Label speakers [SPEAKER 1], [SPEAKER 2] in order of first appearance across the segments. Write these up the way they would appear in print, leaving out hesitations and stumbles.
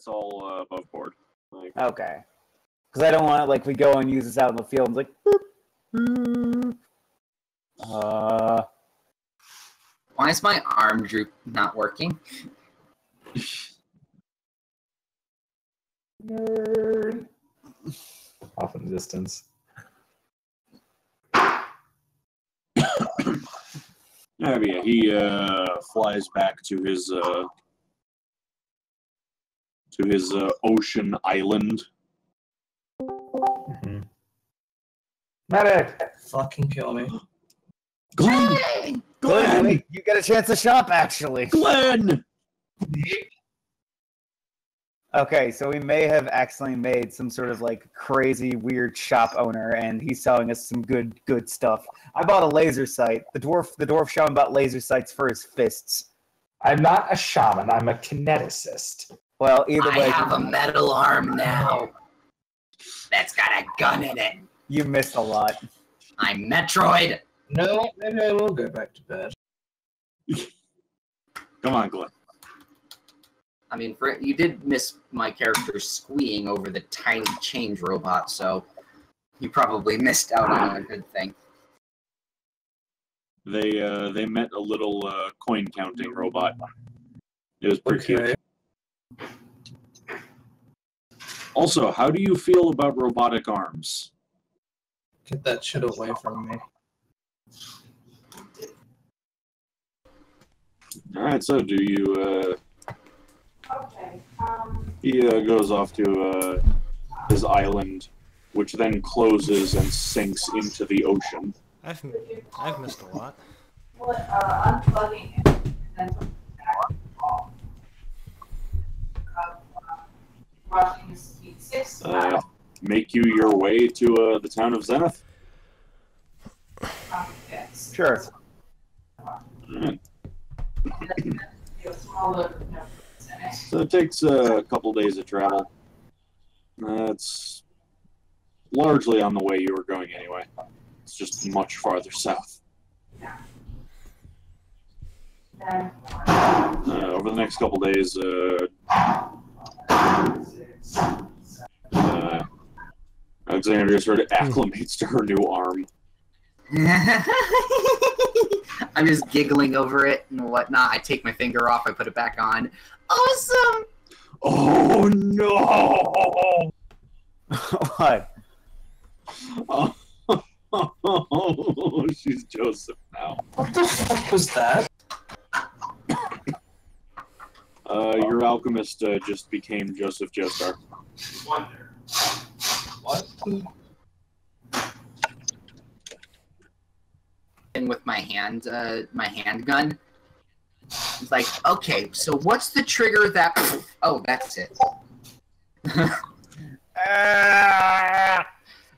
[SPEAKER 1] all above board. Like,
[SPEAKER 2] Okay. Because I don't want like we go and use this out in the field and it's like boop, boop.
[SPEAKER 3] Why is my arm droop not working?
[SPEAKER 2] Nerd.
[SPEAKER 4] Off in the distance.
[SPEAKER 1] yeah, he flies back to his ocean island.
[SPEAKER 4] Mm-hmm. Medic!
[SPEAKER 5] Fucking kill me.
[SPEAKER 1] Glenn!
[SPEAKER 2] Glenn, you get a chance to shop actually.
[SPEAKER 1] Glenn!
[SPEAKER 2] Okay, so we may have accidentally made some sort of like crazy weird shop owner, and he's selling us some good stuff. I bought a laser sight. The dwarf shaman bought laser sights for his fists.
[SPEAKER 4] I'm not a shaman, I'm a kineticist.
[SPEAKER 2] Well, either way,
[SPEAKER 3] I have a metal arm now. That's got a gun in it.
[SPEAKER 2] you missed a lot.
[SPEAKER 3] I'm Metroid.
[SPEAKER 5] No, maybe I will go back to bed.
[SPEAKER 1] Come on, Glenn.
[SPEAKER 3] I mean, you did miss my character squeeing over the tiny change robot, so you probably missed out on a good thing.
[SPEAKER 1] They met a little coin counting robot. It was pretty cute. Also, how do you feel about robotic arms?
[SPEAKER 5] Get that shit away from me.
[SPEAKER 1] Alright, so do you,
[SPEAKER 6] Okay.
[SPEAKER 1] he goes off to his island, which then closes and sinks into the ocean.
[SPEAKER 7] I've missed a lot.
[SPEAKER 6] Unplugging it and then putting it back off. Rushing speed 6 miles.
[SPEAKER 1] Make you your way to the town of Zenith?
[SPEAKER 6] Yes.
[SPEAKER 2] Sure.
[SPEAKER 1] Alright.
[SPEAKER 6] Smaller,
[SPEAKER 1] So it takes a couple days of travel. It's largely on the way you were going anyway. It's just much farther south. Over the next couple days, Alexandria sort of acclimates to her new arm.
[SPEAKER 3] I'm just giggling over it and whatnot. I take my finger off, I put it back on. Awesome!
[SPEAKER 1] Oh no!
[SPEAKER 2] What?
[SPEAKER 1] Oh, she's Joseph now.
[SPEAKER 5] What the fuck was that?
[SPEAKER 1] Your alchemist just became Joseph Joestar.
[SPEAKER 5] Wonder. What?
[SPEAKER 3] And with my handgun. It's like, okay, so what's the trigger that... Oh, that's it.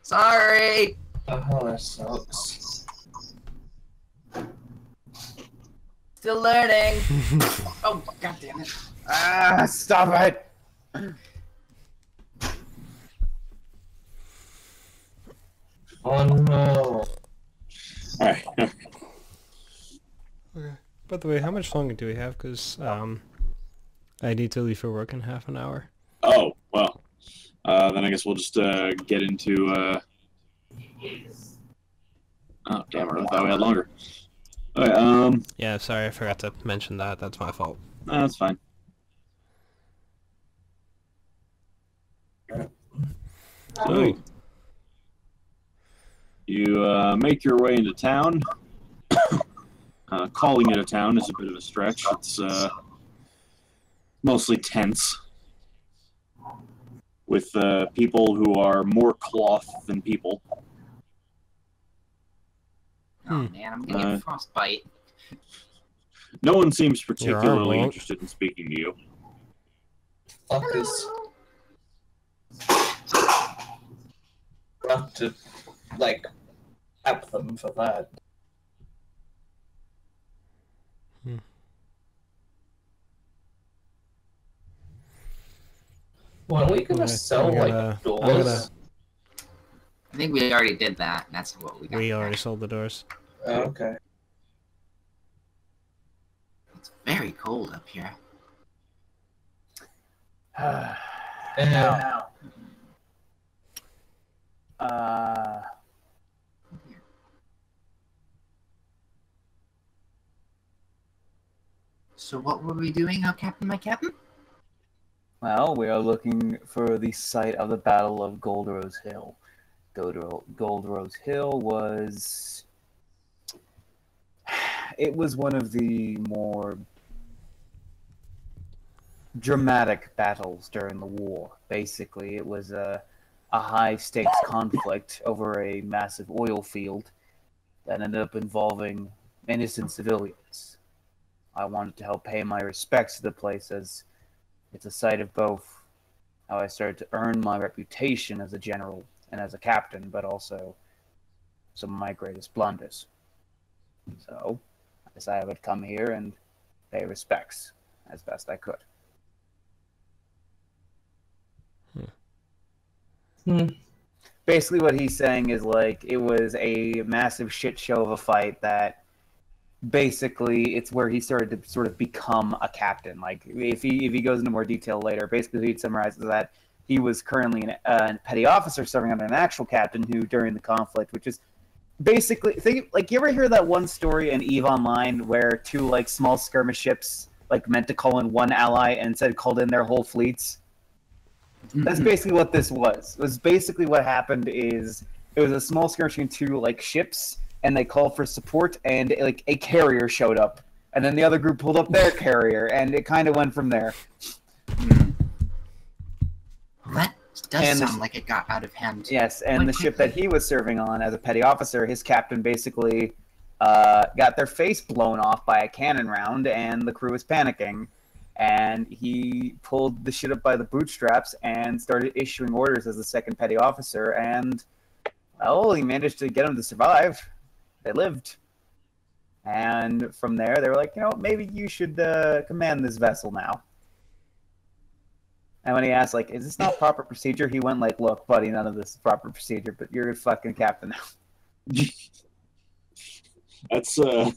[SPEAKER 3] Sorry!
[SPEAKER 5] Oh, that sucks.
[SPEAKER 3] Still learning. Oh, god damn it.
[SPEAKER 2] Stop it!
[SPEAKER 5] Oh no.
[SPEAKER 1] Alright.
[SPEAKER 7] Okay. By the way, how much longer do we have? Because I need to leave for work in half an hour.
[SPEAKER 1] Oh, well. Then I guess we'll just get into... Oh, damn, I thought we had longer. Okay,
[SPEAKER 7] Yeah, sorry, I forgot to mention that. That's my fault.
[SPEAKER 1] that's fine. So, you make your way into town. Calling it a town is a bit of a stretch. It's mostly tents with people who are more cloth than people.
[SPEAKER 3] Oh man, I'm gonna get frostbite.
[SPEAKER 1] No one seems
[SPEAKER 7] Your arm
[SPEAKER 1] particularly
[SPEAKER 7] won't.
[SPEAKER 1] interested in speaking to you.
[SPEAKER 5] Fuck this. Not to, like, app them for that. Well, are we gonna
[SPEAKER 7] Okay,
[SPEAKER 5] sell,
[SPEAKER 7] I'm
[SPEAKER 5] like,
[SPEAKER 7] gonna-
[SPEAKER 5] doors?
[SPEAKER 3] I think we already did that. That's what we got.
[SPEAKER 7] We already sold the doors.
[SPEAKER 5] Oh, okay.
[SPEAKER 3] It's very cold up here.
[SPEAKER 2] Now,
[SPEAKER 3] So what were we doing now, Captain, my captain?
[SPEAKER 2] well, we are looking for the site of the Battle of Gold Rose Hill. Gold Rose Hill was... It was one of the more dramatic battles during the war. Basically, it was a high-stakes conflict over a massive oil field that ended up involving innocent civilians. I wanted to help pay my respects to the place, as it's a site of both how I started to earn my reputation as a general and as a captain, but also some of my greatest blunders. So I decided I would come here and pay respects as best I could. Basically what he's saying is, like, it was a massive shit show of a fight that basically it's where he started to sort of become a captain. Like, if he goes into more detail later, basically he'd summarize that he was currently a petty officer serving under an actual captain who, during the conflict, which is basically, you ever hear that one story in EVE Online where two, like, small skirmish ships, like, meant to call in one ally and instead called in their whole fleets? That's basically what this was. It was basically what happened is it was a small skirmish between two, like, ships, and they called for support, and, like, a carrier showed up. And then the other group pulled up their carrier, and it kind of went from there.
[SPEAKER 3] That does sound like it got out of hand.
[SPEAKER 2] Yes, and the ship that he was serving on as a petty officer, his captain basically got their face blown off by a cannon round, and the crew was panicking. And he pulled the shit up by the bootstraps and started issuing orders as the second petty officer, and, well, he managed to get them to survive. They lived. And from there, they were like, you know, maybe you should command this vessel now. And when he asked, like, is this not proper procedure? He went like, look, buddy, none of this is proper procedure, but you're a fucking captain now.
[SPEAKER 1] That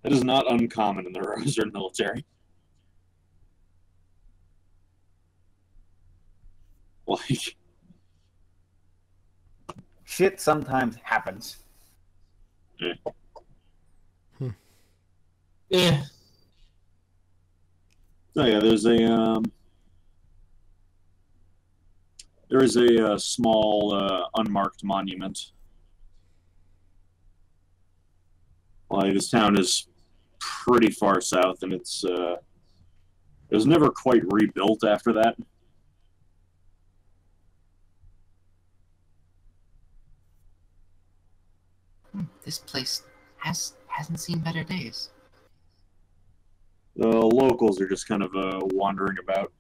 [SPEAKER 1] is not uncommon in the Roser military. Like,
[SPEAKER 2] shit sometimes happens.
[SPEAKER 1] Yeah.
[SPEAKER 5] Yeah.
[SPEAKER 1] So yeah, there is a small unmarked monument. Like, this town is pretty far south, and it was never quite rebuilt after that.
[SPEAKER 3] This place hasn't seen better days.
[SPEAKER 1] The locals are just kind of wandering about.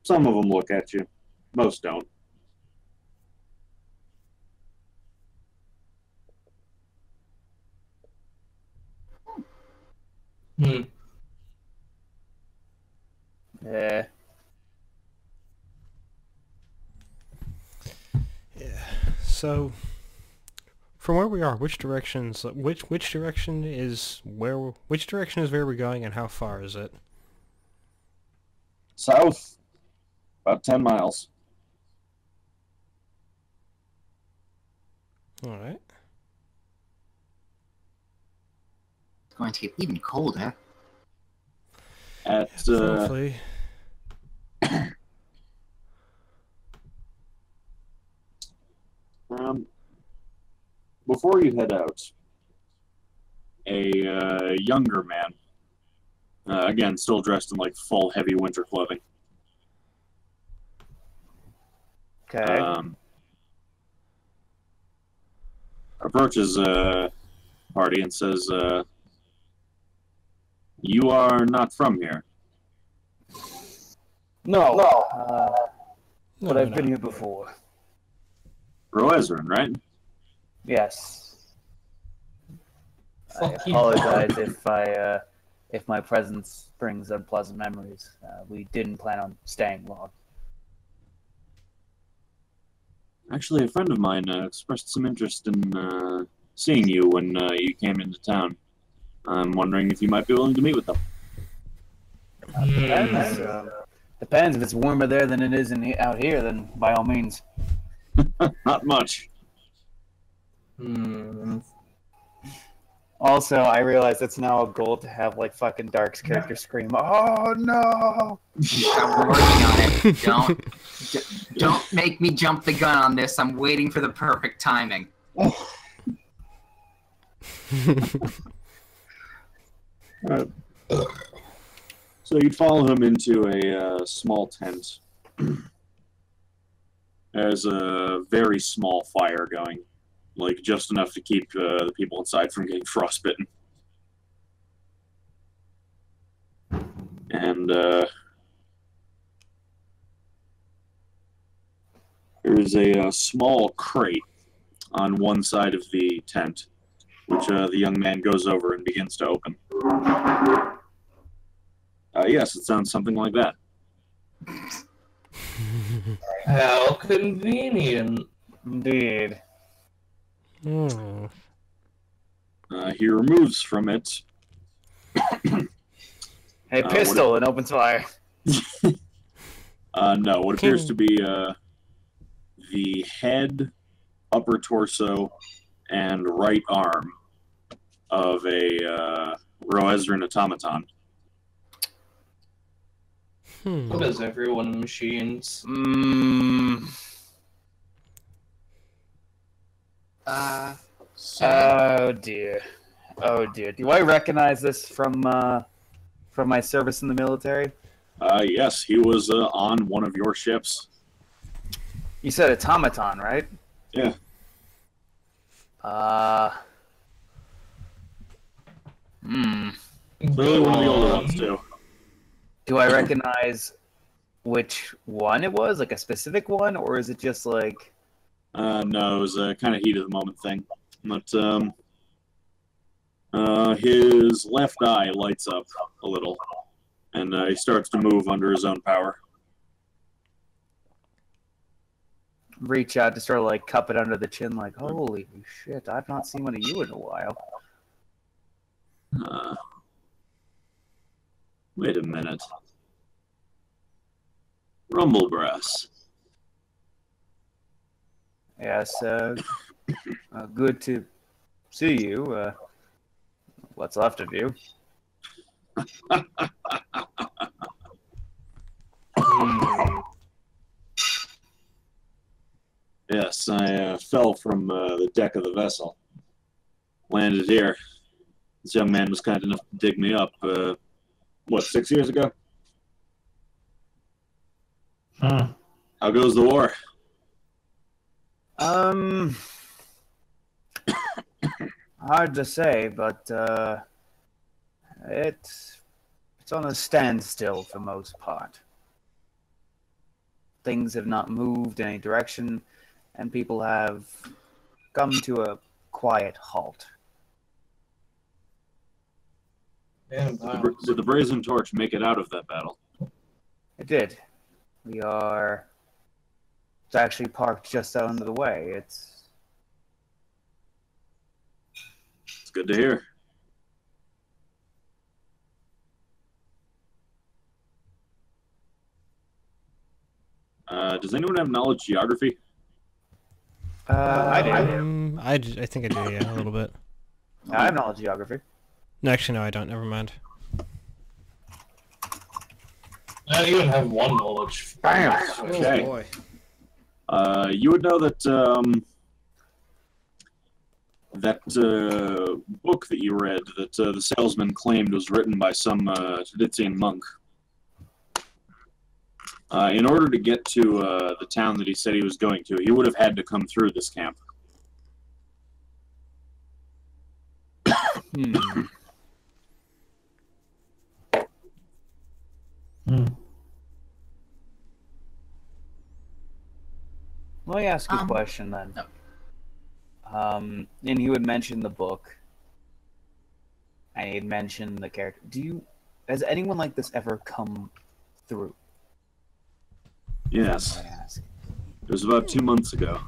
[SPEAKER 1] Some of them look at you. Most don't.
[SPEAKER 5] Hmm.
[SPEAKER 2] Yeah.
[SPEAKER 7] Yeah. So, from where we are, which direction is where we're going, and how far is it?
[SPEAKER 1] South, about 10 miles.
[SPEAKER 7] All right.
[SPEAKER 3] It's going to get even colder.
[SPEAKER 1] At
[SPEAKER 7] Hopefully.
[SPEAKER 1] Before you head out, a younger man, again, still dressed in like full heavy winter clothing,
[SPEAKER 2] Okay.
[SPEAKER 1] approaches party and says, "You are not from here."
[SPEAKER 2] No. But
[SPEAKER 7] No,
[SPEAKER 2] I've
[SPEAKER 7] no.
[SPEAKER 2] been here before.
[SPEAKER 1] Roezran, right?
[SPEAKER 2] Yes. I
[SPEAKER 5] Fuck you.
[SPEAKER 2] apologize if my presence brings unpleasant memories. We didn't plan on staying long.
[SPEAKER 1] Actually, a friend of mine expressed some interest in seeing you when you came into town. I'm wondering if you might be willing to meet with them.
[SPEAKER 2] Depends. Depends. If it's warmer there than it is out here, then by all means.
[SPEAKER 1] Not much.
[SPEAKER 2] Also, I realize it's now a goal to have like fucking Dark's character scream, "Oh no!"
[SPEAKER 3] I'm working on it. Don't make me jump the gun on this. I'm waiting for the perfect timing.
[SPEAKER 1] So you'd follow him into a small tent. There's a very small fire going, like just enough to keep the people inside from getting frostbitten. And there's a small crate on one side of the tent, which the young man goes over and begins to open. Yes, it sounds something like that.
[SPEAKER 5] How convenient.
[SPEAKER 2] Indeed.
[SPEAKER 7] Oh.
[SPEAKER 1] He removes from it.
[SPEAKER 2] Hey, pistol and opens fire.
[SPEAKER 1] No, what appears to be the head, upper torso, and right arm of a Roezran automaton.
[SPEAKER 5] What is everyone machines?
[SPEAKER 2] Oh dear. Oh dear. Do I recognize this from my service in the military?
[SPEAKER 1] Yes, he was on one of your ships.
[SPEAKER 2] You said automaton, right?
[SPEAKER 1] Yeah. Really one of the older ones, too.
[SPEAKER 2] Do I recognize which one it was? Like a specific one? Or is it just like...
[SPEAKER 1] No, it was a kind of heat of the moment thing. But his left eye lights up a little, and he starts to move under his own power.
[SPEAKER 2] Reach out to sort of like cup it under the chin like, holy shit, I've not seen one of you in a while.
[SPEAKER 1] Wait a minute. Rumble Brass.
[SPEAKER 2] Yes, good to see you. What's left of you?
[SPEAKER 1] Yes, I fell from the deck of the vessel. Landed here. This young man was kind enough to dig me up, 6 years ago? How goes the war?
[SPEAKER 2] Hard to say, but it's on a standstill for most part. Things have not moved in any direction, and people have come to a quiet halt.
[SPEAKER 1] Did the Brazen Torch make it out of that battle?
[SPEAKER 2] It did. It's actually parked just out into the way. It's
[SPEAKER 1] good to hear. Does anyone have knowledge geography?
[SPEAKER 2] I do.
[SPEAKER 7] I think I do, yeah, a little bit.
[SPEAKER 2] I have knowledge geography.
[SPEAKER 7] No, actually, no, I don't. Never mind.
[SPEAKER 5] I even have one knowledge.
[SPEAKER 2] Bam!
[SPEAKER 1] Okay.
[SPEAKER 7] Oh, boy.
[SPEAKER 1] You would know that book that you read that the salesman claimed was written by some Tradizian monk. In order to get to the town that he said he was going to, he would have had to come through this camp.
[SPEAKER 2] Let me ask you a question then.
[SPEAKER 3] No.
[SPEAKER 2] And you had mentioned the book, and you had mentioned the character. Has anyone like this ever come through?
[SPEAKER 1] Yes.
[SPEAKER 2] I ask.
[SPEAKER 1] It was about 2 months ago.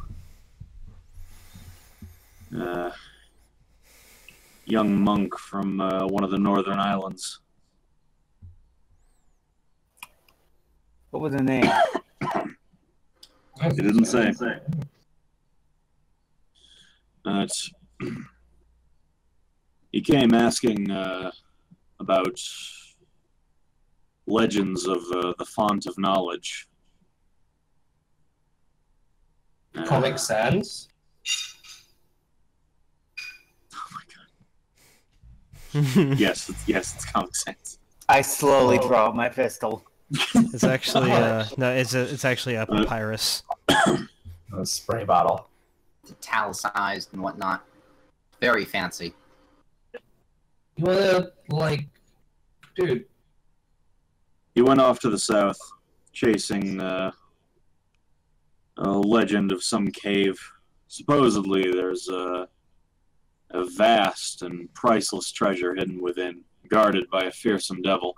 [SPEAKER 1] Young monk from one of the northern islands.
[SPEAKER 2] What was the name?
[SPEAKER 1] He didn't say. He came asking about legends of the font of knowledge.
[SPEAKER 5] Comic Sans.
[SPEAKER 1] Yes, it's Comic Sans.
[SPEAKER 2] I slowly draw my pistol.
[SPEAKER 7] It's actually no, it's actually a papyrus.
[SPEAKER 4] A spray bottle.
[SPEAKER 3] Italicized and whatnot. Very fancy.
[SPEAKER 5] You wanna, like, dude,
[SPEAKER 1] He went off to the south, chasing a legend of some cave. Supposedly, there's a vast and priceless treasure hidden within, guarded by a fearsome devil.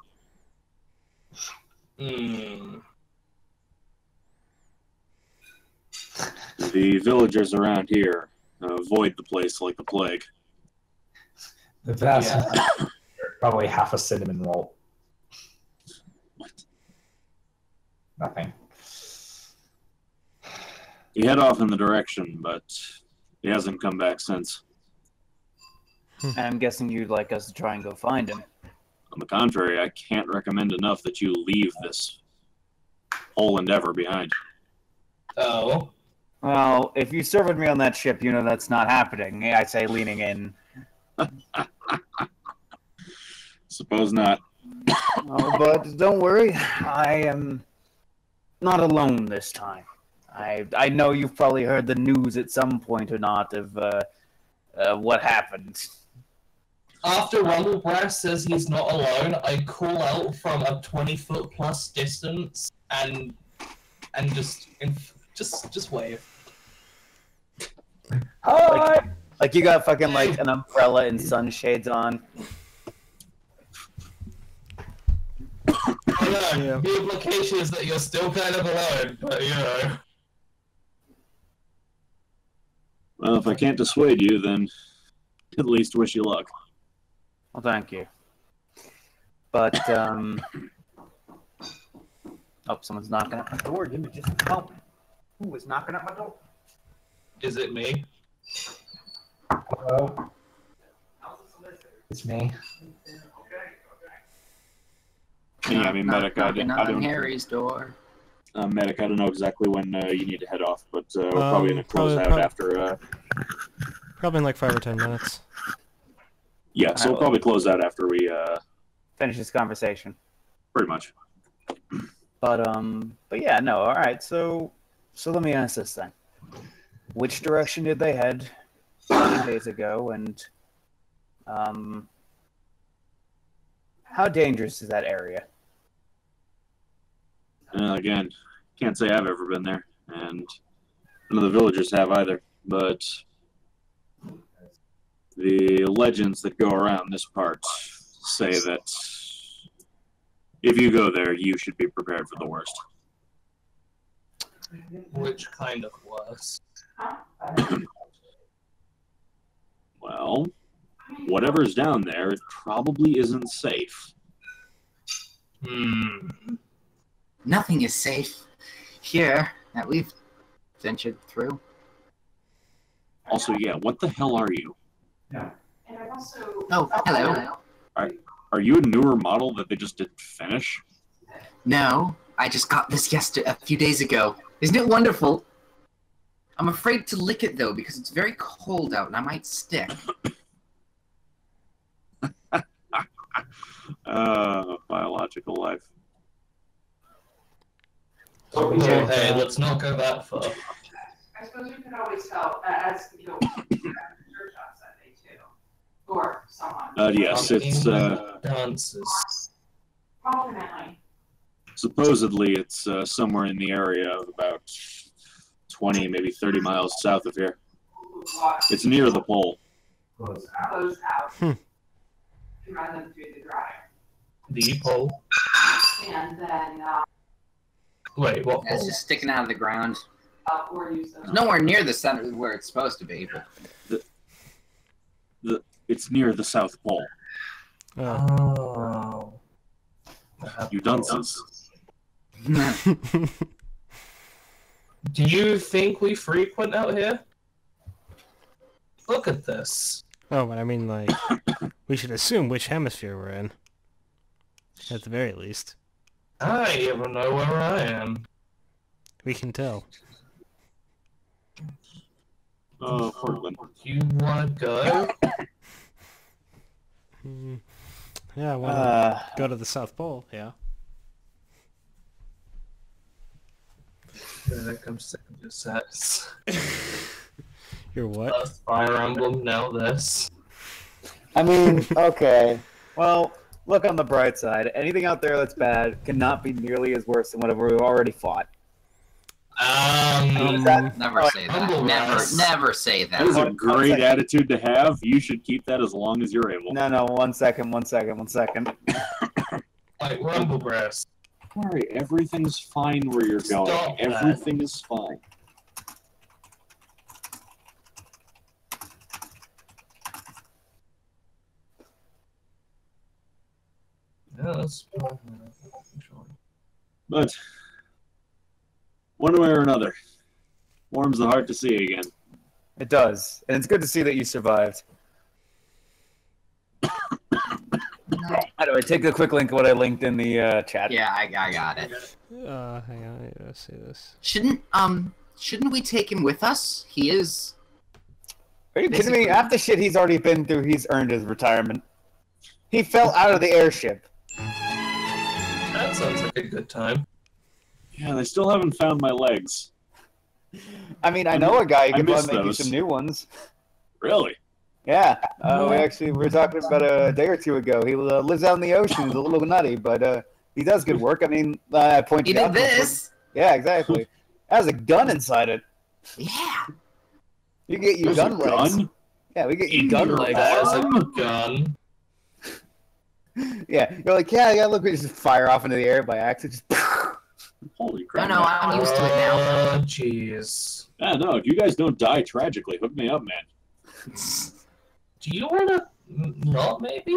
[SPEAKER 1] The villagers around here avoid the place like the plague.
[SPEAKER 4] The vast probably half a cinnamon roll.
[SPEAKER 1] What?
[SPEAKER 4] Nothing.
[SPEAKER 1] He head off in the direction, but he hasn't come back since.
[SPEAKER 2] I'm guessing you'd like us to try and go find him.
[SPEAKER 1] On the contrary, I can't recommend enough that you leave this whole endeavor behind.
[SPEAKER 5] oh,
[SPEAKER 2] Well, if you served me on that ship, you know that's not happening. I say, leaning in.
[SPEAKER 1] Suppose not.
[SPEAKER 2] Oh, but don't worry, I am not alone this time. I know you've probably heard the news at some point or not of what happened.
[SPEAKER 5] after Rumblebrass says he's not alone, I call out from a 20-foot plus distance and just wave.
[SPEAKER 4] Hi!
[SPEAKER 2] Like you got fucking like an umbrella and sunshades on.
[SPEAKER 5] I know,
[SPEAKER 7] Yeah.
[SPEAKER 5] the implication is that you're still kind of alone, but you know.
[SPEAKER 1] Well, if I can't dissuade you, then at least wish you luck.
[SPEAKER 2] Well, thank you. But oh, someone's knocking at my door. Give me just a moment. Who is knocking at my door?
[SPEAKER 5] Is it me?
[SPEAKER 4] Hello? It's me.
[SPEAKER 1] Yeah, I mean, Medic, I
[SPEAKER 3] Knocking
[SPEAKER 1] don't.
[SPEAKER 3] on Harry's door.
[SPEAKER 1] Medic, I don't know exactly when you need to head off, but we're probably going to close out
[SPEAKER 7] probably-
[SPEAKER 1] after.
[SPEAKER 7] Probably in like 5 or 10 minutes.
[SPEAKER 1] Yeah, so we'll probably close out after we
[SPEAKER 2] Finish this conversation.
[SPEAKER 1] pretty much.
[SPEAKER 2] But yeah, no. All right. So let me ask this then: which direction did they head 2 days ago, and how dangerous is that area?
[SPEAKER 1] Again, can't say I've ever been there, and none of the villagers have either. But the legends that go around this part say that if you go there, you should be prepared for the worst.
[SPEAKER 5] Which kind of worse?
[SPEAKER 1] Well, whatever's down there, it probably isn't safe.
[SPEAKER 3] Nothing is safe here that we've ventured through.
[SPEAKER 1] Also, yeah, what the hell are you?
[SPEAKER 6] And I also.
[SPEAKER 3] Oh, hello.
[SPEAKER 1] Are you a newer model that they just didn't finish?
[SPEAKER 3] No, I just got this a few days ago. Isn't it wonderful? I'm afraid to lick it though because it's very cold out and I might stick.
[SPEAKER 1] Biological life.
[SPEAKER 5] Hey, let's not go that far.
[SPEAKER 6] I suppose you could always tell, as you know, church on Sunday too, or someone.
[SPEAKER 1] Yes, it's
[SPEAKER 5] Dances.
[SPEAKER 6] Alternately.
[SPEAKER 1] supposedly it's somewhere in the area of about 20, maybe 30 miles south of here. It's near the pole.
[SPEAKER 6] Closed out. And run them through the dryer.
[SPEAKER 5] The pole.
[SPEAKER 6] And then
[SPEAKER 5] Wait, what
[SPEAKER 3] It's
[SPEAKER 5] pole?
[SPEAKER 3] just sticking out of the ground.
[SPEAKER 6] or use them.
[SPEAKER 3] It's nowhere near the center where it's supposed to be. But
[SPEAKER 1] It's near the South Pole.
[SPEAKER 7] Oh.
[SPEAKER 5] Oh.
[SPEAKER 1] You dunces.
[SPEAKER 5] Do you think we frequent out here? Look at this.
[SPEAKER 7] Oh, but I mean, like, we should assume which hemisphere we're in. At the very least.
[SPEAKER 5] I even know where I am.
[SPEAKER 7] We can tell.
[SPEAKER 1] Portland.
[SPEAKER 5] You wanna go?
[SPEAKER 7] Yeah, I want to go to the South Pole, yeah.
[SPEAKER 5] There comes second sets.
[SPEAKER 7] You're what?
[SPEAKER 5] First Fire Emblem, now this.
[SPEAKER 2] I mean, okay. Well, look on the bright side. Anything out there that's bad cannot be nearly as worse than whatever we've already fought.
[SPEAKER 3] Never say that. Never say
[SPEAKER 1] That is
[SPEAKER 3] that.
[SPEAKER 1] a great attitude to have. You should keep that as long as you're able.
[SPEAKER 2] No, 1 second.
[SPEAKER 5] Like Rumblegrass.
[SPEAKER 1] Don't worry, everything's fine where you're going.
[SPEAKER 5] Stop that.
[SPEAKER 1] Everything is fine.
[SPEAKER 5] Yeah, that's...
[SPEAKER 1] But one way or another, warms the heart to see you again.
[SPEAKER 2] It does, and it's good to see that you survived. Anyway, take a quick link of what I linked in the chat.
[SPEAKER 3] Yeah, I got it.
[SPEAKER 7] Hang on, I need to see this.
[SPEAKER 3] Shouldn't we take him with us? He is.
[SPEAKER 2] Are you kidding me? After shit he's already been through, he's earned his retirement. He fell out of the airship.
[SPEAKER 5] That sounds like a good time.
[SPEAKER 1] Yeah, they still haven't found my legs.
[SPEAKER 2] I mean, I know a guy who
[SPEAKER 1] I
[SPEAKER 2] can
[SPEAKER 1] miss
[SPEAKER 2] make you
[SPEAKER 1] those.
[SPEAKER 2] some new ones.
[SPEAKER 1] Really?
[SPEAKER 2] Yeah, we were talking about a day or two ago. He lives out in the ocean. He's a little nutty, but he does good work. I mean, I pointed
[SPEAKER 3] He
[SPEAKER 2] out.
[SPEAKER 3] did this.
[SPEAKER 2] Yeah, exactly. Has a gun inside it.
[SPEAKER 3] Yeah.
[SPEAKER 2] You get your
[SPEAKER 1] There's a
[SPEAKER 2] gun legs.
[SPEAKER 1] gun?
[SPEAKER 2] Yeah, we get your
[SPEAKER 1] In
[SPEAKER 2] gun
[SPEAKER 1] your
[SPEAKER 2] legs.
[SPEAKER 5] There's a
[SPEAKER 1] arm?
[SPEAKER 5] gun.
[SPEAKER 2] Yeah, you're like, yeah. Look, we just fire off into the air by accident. Just
[SPEAKER 1] Holy crap.
[SPEAKER 3] No, I'm used to it now.
[SPEAKER 5] Oh, jeez.
[SPEAKER 1] Yeah, no, if you guys don't die tragically, hook me up, man.
[SPEAKER 5] Do you want to not, maybe?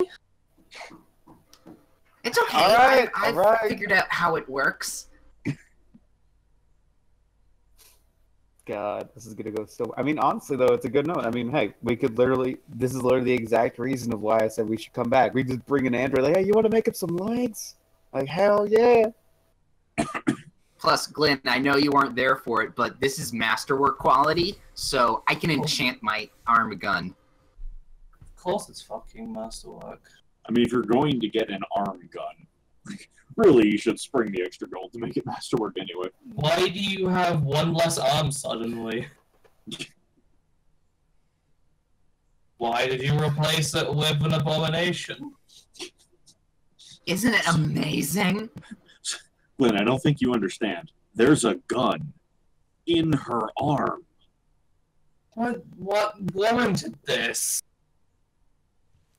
[SPEAKER 3] It's okay.
[SPEAKER 2] All right,
[SPEAKER 3] I've
[SPEAKER 2] all right.
[SPEAKER 3] figured out how it works.
[SPEAKER 2] God, this is gonna go so. I mean, honestly, though, it's a good note. I mean, hey, we could literally. This is literally the exact reason of why I said we should come back. We just bring in Andrew, like, hey, you want to make up some legs? Like, hell yeah.
[SPEAKER 3] Plus, Glenn, I know you weren't there for it, but this is masterwork quality, so I can enchant my arm gun.
[SPEAKER 5] Of course it's fucking masterwork.
[SPEAKER 1] I mean, if you're going to get an arm gun, really, you should spring the extra gold to make it masterwork anyway.
[SPEAKER 5] Why do you have one less arm suddenly? Why did you replace it with an abomination?
[SPEAKER 3] Isn't it amazing?
[SPEAKER 1] Glenn, I don't think you understand. There's a gun in her arm.
[SPEAKER 5] What warranted this?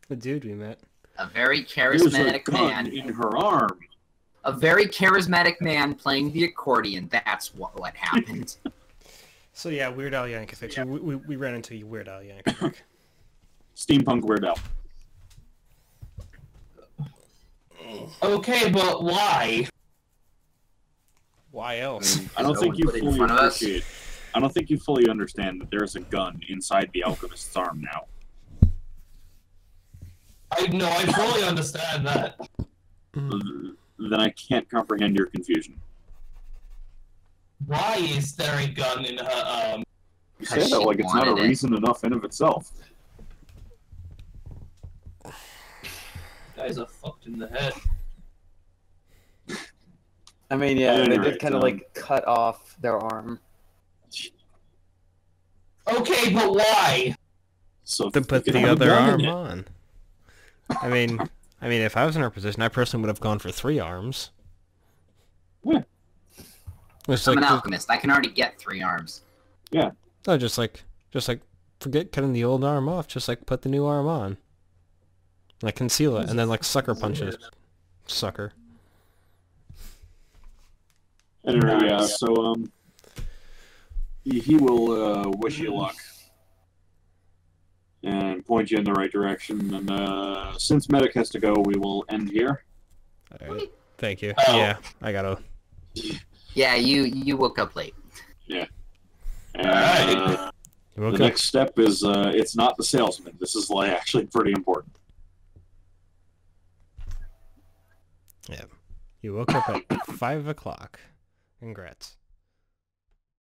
[SPEAKER 7] The dude we met.
[SPEAKER 3] A very
[SPEAKER 1] There's a
[SPEAKER 3] charismatic
[SPEAKER 1] gun
[SPEAKER 3] man.
[SPEAKER 1] in her arm.
[SPEAKER 3] A very charismatic man playing the accordion. That's what happened.
[SPEAKER 7] So yeah, Weird Al Yankovic.
[SPEAKER 1] Yeah.
[SPEAKER 7] We ran into you, Weird Al Yankovic.
[SPEAKER 1] Steampunk Weird Al.
[SPEAKER 5] Okay, but why?
[SPEAKER 7] Why else?
[SPEAKER 1] I don't
[SPEAKER 3] No
[SPEAKER 1] think
[SPEAKER 3] one
[SPEAKER 1] you
[SPEAKER 3] put it in
[SPEAKER 1] fully
[SPEAKER 3] front of us.
[SPEAKER 1] appreciate. I don't think you fully understand that there's a gun inside the alchemist's arm now.
[SPEAKER 5] I fully understand that.
[SPEAKER 1] Then I can't comprehend your confusion.
[SPEAKER 5] Why is there a gun in her arm?
[SPEAKER 1] You say that
[SPEAKER 3] she
[SPEAKER 1] like it's not a
[SPEAKER 3] wanted it.
[SPEAKER 1] reason enough in of itself.
[SPEAKER 5] Guys are fucked in the head.
[SPEAKER 2] I mean, yeah, they
[SPEAKER 1] Anyway,
[SPEAKER 2] did kind of like cut off their arm.
[SPEAKER 5] Okay, but why?
[SPEAKER 1] So
[SPEAKER 7] To put
[SPEAKER 1] you can
[SPEAKER 7] the
[SPEAKER 1] have a
[SPEAKER 7] other
[SPEAKER 1] gun
[SPEAKER 7] arm
[SPEAKER 1] in it.
[SPEAKER 7] on. I mean, if I was in her position, I personally would have gone for 3 arms.
[SPEAKER 1] Yeah.
[SPEAKER 7] It's
[SPEAKER 3] I'm
[SPEAKER 7] like
[SPEAKER 3] an alchemist. I can already get 3 arms.
[SPEAKER 7] no, just like forget cutting the old arm off. Just like put the new arm on. Like conceal it, and then like sucker punches. Sucker.
[SPEAKER 1] Anyway, yeah. So he will wish you luck and point you in the right direction. And since Medic has to go, we will end here.
[SPEAKER 7] All right. Thank you.
[SPEAKER 5] Oh.
[SPEAKER 7] Yeah, I gotta
[SPEAKER 3] Yeah, you woke up late.
[SPEAKER 1] And
[SPEAKER 7] You
[SPEAKER 1] the
[SPEAKER 7] woke up.
[SPEAKER 1] next step is it's not the salesman. This is like actually pretty important.
[SPEAKER 7] Yeah. You woke up at 5 o'clock. Congrats.